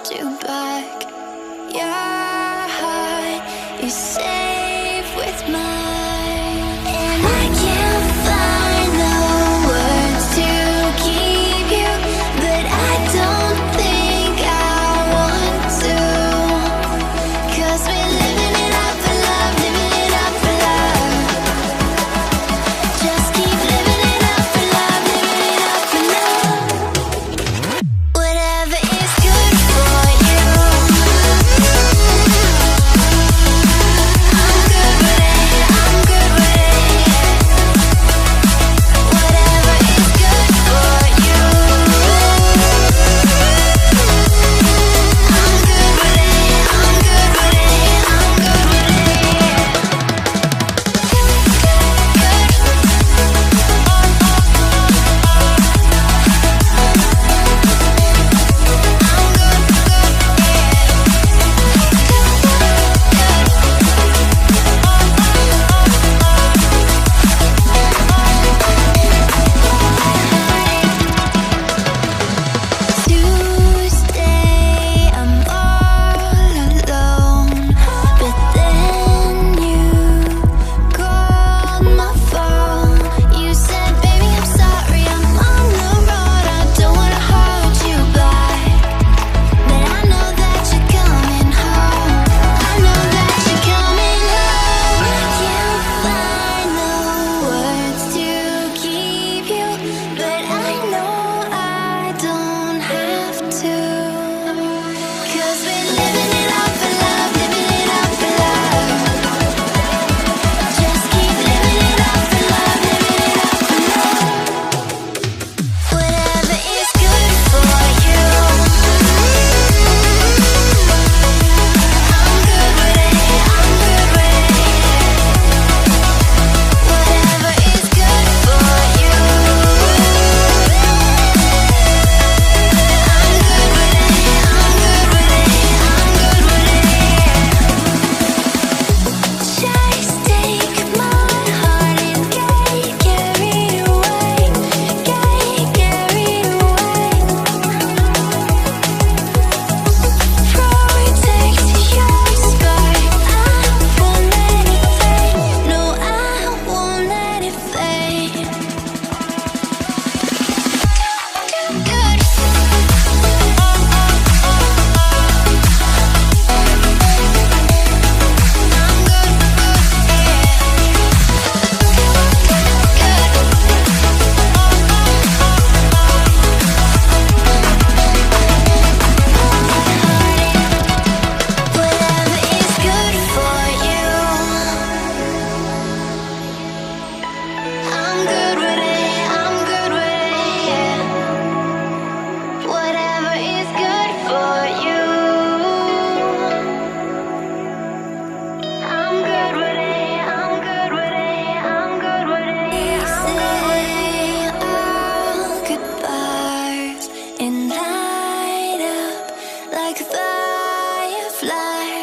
hold you back. Your heart is safe with mine, and I can't find the words to keep you, but I don't think I want to, 'cause we're living it up for love, living it up for love. Just keep living it up for love, living it up for love. Whatever is good for you, I'm good with it, I'm good with it. Whatever is good for you, I'm good with it, I'm good with it, I'm good with it. Tuesday, I'm all alone, but then you called my phone. You said, baby, I'm sorry, I'm on the road. I don't wanna hold you back, but I know that you're coming home. I know that you're coming home. I can't find the words to keep you, but I know I don't have to, 'cause we're living it up for love, living it up for love. Just keep living it up for love, living it up for love. Whatever is good for you, I'm good with it, I'm good with it. Whatever is good for you, I'm good with it, I'm good with it, I'm good with it. Just take my heart and get carried away, get carried away. Protect your spark, I won't let it fade. No, I won't let it fade. Good. Whatever is good for you, I'm good with it, I'm good with it, yeah. Whatever is good for you, I'm good with it, I'm good with it, I'm good with it. We say our goodbyes and light up like fireflies.